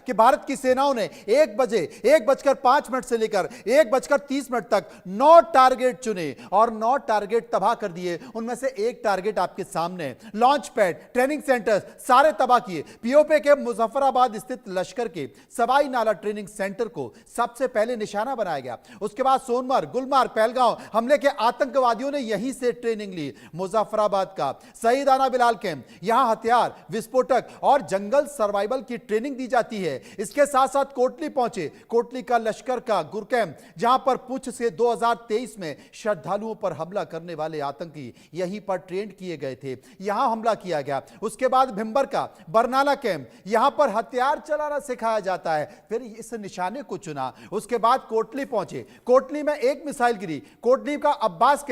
कि भारत की सेनाओं ने 1:05 से लेकर 1:30 तक 9 टारगेट चुने और 9 टारगेट तबाह कर दिए। उनमें से एक टारगेट आपके सामने, लॉन्च पैड, ट्रेनिंग सेंटर्स सारे तबाह किए। पीओके के मुजफ्फराबाद स्थित लश्कर के सवाई नाला ट्रेनिंग सेंटर को सबसे पहले निशाना बनाया गया। उसके बाद सोनमर्ग, गुलमर्ग, पहलगांव हमले के आतंकवादियों ने यहीं से ट्रेनिंग ली। मुजफ्फराबाद का सईदाना बिलाल कैंप, यहां हथियार, विस्फोटक और जंगल सर्वाइवल की ट्रेनिंग दी जाती है। इसके साथ साथ कोटली पहुंचे। कोटली का लश्कर का गुर कैंप, जहां पर पुंछ से 2023 में श्रद्धालुओं पर हमला करने वाले आतंकी यहीं पर ट्रेंड किए गए थे, यहां हमला किया गया। उसके बाद भिंबर का बरनाला कैंप, यहां पर हथियार चलाना सिखाया जाता है। फिर इस निशाने को चुना। उसके बाद कोटली पहुंचे। कोटली में एक मिसाइल गिरी। कोटली का अब्बास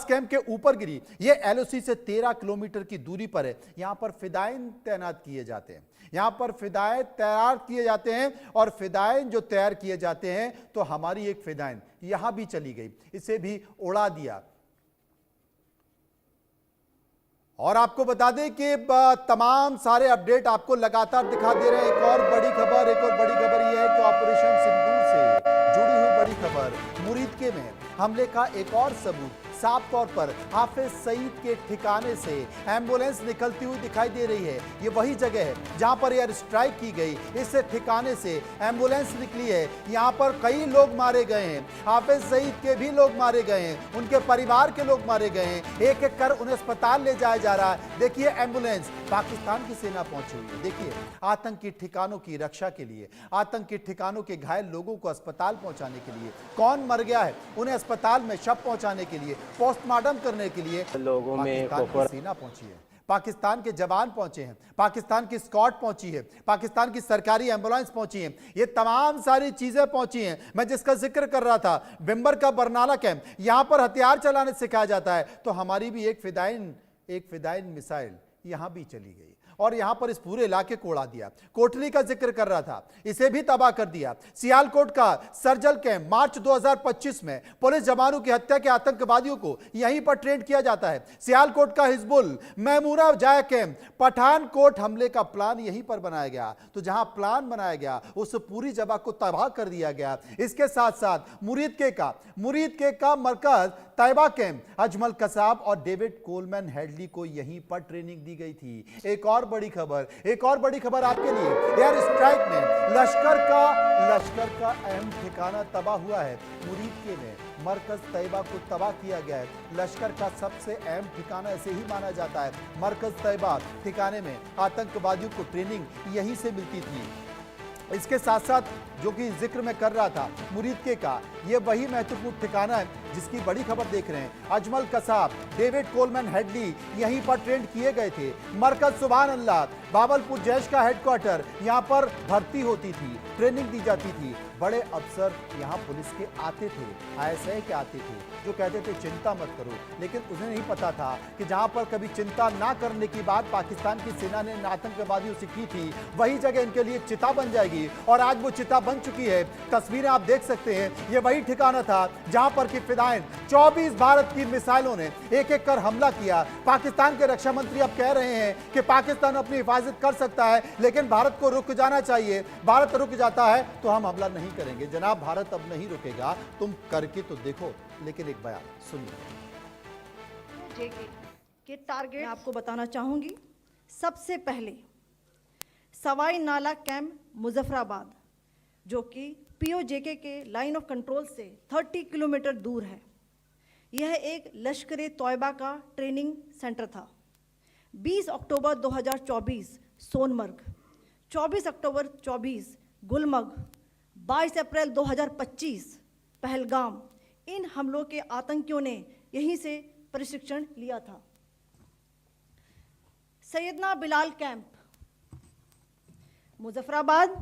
कैंप के ऊपर गिरी। यह एलओसी से 13 किलोमीटर की दूरी पर है। यहां पर फिदाइन तैनात किए जाते हैं। यहां पर फिदाइन तैयार किए जाते हैं और फिदाइन जो तैयार किए जाते हैं, तो हमारी एक फिदाइन यहां भी चली गई, इसे भी उड़ा दिया। और आपको बता दें कि तमाम सारे अपडेट आपको लगातार दिखा दे रहे हैं। एक और बड़ी खबर यह है कि ऑपरेशन सिंदूर से जुड़ी हुई बड़ी खबर, मुरीदके में हमले का एक और सबूत। साफ तौर पर हाफिज सईद के ठिकाने से एम्बुलेंस निकलती हुई दिखाई दे रही है। ये वही जगह है जहां पर एयर स्ट्राइक की गई। इस ठिकाने से एम्बुलेंस निकली है। यहां पर कई लोग मारे गए हैं। हाफिज सईद के भी लोग मारे गए हैं, उनके परिवार के लोग मारे गए हैं। एक एक कर उन्हें अस्पताल ले जाया जा रहा है। देखिए एम्बुलेंस, पाकिस्तान की सेना पहुंची हुई है। देखिए आतंकी ठिकानों की रक्षा के लिए, आतंकी ठिकानों के घायल लोगों को अस्पताल पहुंचाने के लिए, कौन मर गया है उन्हें अस्पताल में शव पहुंचाने के लिए, पोस्टमार्टम करने के लिए लोगों में सेना पहुंची है। पाकिस्तान के जवान पहुंचे हैं, पाकिस्तान की स्क्वाड पहुंची है, पाकिस्तान की सरकारी एम्बुलेंस पहुंची है। ये तमाम सारी चीजें पहुंची हैं। मैं जिसका जिक्र कर रहा था, भिंबर का बरनाला कैंप, यहां पर हथियार चलाने सिखाया जाता है। तो हमारी भी एक फिदाइन मिसाइल यहां भी चली गई और यहां पर इस पूरे इलाके को उड़ा दिया। कोटली का जिक्र कर रहा था, इसे भी तबाह कर दिया। सियालकोट का सरजल कैंप, मार्च 2025 में पुलिस जवानों की हत्या के आतंकवादियों को यहीं पर ट्रेंड किया जाता है। सियालकोट का हिजबुल महमूरा जाया कैंप, पठानकोट हमले का प्लान यहीं पर बनाया गया। तो जहां प्लान बनाया गया उस पूरी जगह को तबाह कर दिया गया। इसके साथ साथ मुरीदके का मरकज तैयबा कैंप, अजमल कसाब और डेविड कोलमैन हेडली को यहीं पर ट्रेनिंग दी गई थी। एक और बड़ी खबर आपके लिए, एयर स्ट्राइक में लश्कर का अहम ठिकाना तबाह हुआ है। मुरीदके में मरकज तैयबा को तबाह किया गया है। लश्कर का सबसे अहम ठिकाना ऐसे ही माना जाता है। मरकज तैयबा ठिकाने में आतंकवादियों को ट्रेनिंग यहीं से मिलती थी। इसके साथ साथ जो कि जिक्र में कर रहा था, मुरीदके का ये वही महत्वपूर्ण ठिकाना है जिसकी बड़ी खबर देख रहे हैं। Ajmal Kasab, David Coleman Headley यहीं पर ट्रेंड किए गए थे। मरकज सुभान अल्लाह, बाबलपुर जैश का हेडक्वार्टर, यहां पर भर्ती होती थी, ट्रेनिंग दी जाती थी। बड़े अफसर यहां पुलिस के आते थे, ISI के आते थे, जो कहते थे चिंता मत करो। लेकिन उन्हें नहीं पता था कि जहां पर कभी चिंता ना करने की बात पाकिस्तान की सेना ने आतंकवादियों से की थी, वही जगह इनके लिए चिता बन जाएगी। और आज वो चिता बन चुकी है। तस्वीरें आप देख सकते हैं, ये वही ठिकाना था जहां पर कि फिदाइन 24 भारत की मिसाइलों ने एक एक कर हमला किया। पाकिस्तान के रक्षा मंत्री अब कह रहे हैं कि पाकिस्तान अपनी हिफाजत कर सकता है, लेकिन भारत को रुक जाना चाहिए। भारत रुक जाता है तो हम हमला नहीं करेंगे। जनाब, भारत अब नहीं रुकेगा, तुम करके तो देखो। लेकिन एक बयान सुनिए। के टारगेट आपको बताना चाहूंगी। सबसे पहले सवाई नाला कैंप मुजफ्फराबाद, जो कि POJK के लाइन ऑफ कंट्रोल से 30 किलोमीटर दूर है। यह एक लश्कर तैयबा का ट्रेनिंग सेंटर था। 20 अक्टूबर 2024 सोनमर्ग, 24 अक्टूबर 24 गुलमर्ग, 22 अप्रैल 2025 पहलगाम, इन हमलों के आतंकियों ने यहीं से प्रशिक्षण लिया था। सैयदना बिलाल कैंप मुजफ्फराबाद,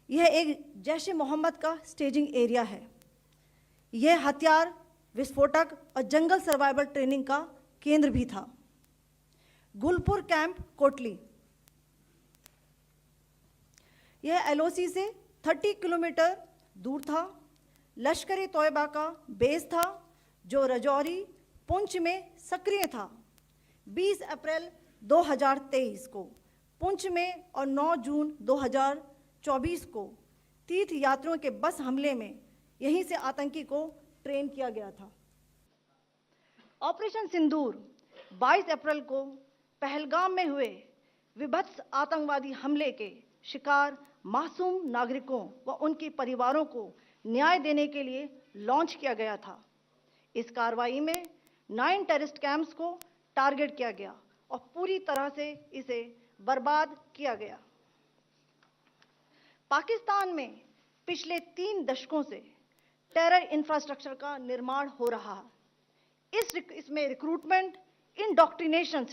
यह एक जैश ए मोहम्मद का स्टेजिंग एरिया है। यह हथियार, विस्फोटक और जंगल सर्वाइवल ट्रेनिंग का केंद्र भी था। गुलपुर कैंप कोटली, यह LOC से 30 किलोमीटर दूर था। लश्कर तैयबा का बेस था जो रजौरी पुंछ में सक्रिय था। 20 अप्रैल 2023 को पुंछ में और 9 जून 24 को तीर्थ यात्रियों के बस हमले में यहीं से आतंकी को ट्रेन किया गया था। ऑपरेशन सिंदूर 22 अप्रैल को पहलगाम में हुए विभत्स आतंकवादी हमले के शिकार मासूम नागरिकों व उनके परिवारों को न्याय देने के लिए लॉन्च किया गया था। इस कार्रवाई में 9 टेररिस्ट कैंप्स को टारगेट किया गया और पूरी तरह से इसे बर्बाद किया गया। पाकिस्तान में पिछले 3 दशकों से टेरर इंफ्रास्ट्रक्चर का निर्माण हो रहा है। इसमें रिक्रूटमेंट, इंडोक्ट्रिनेशन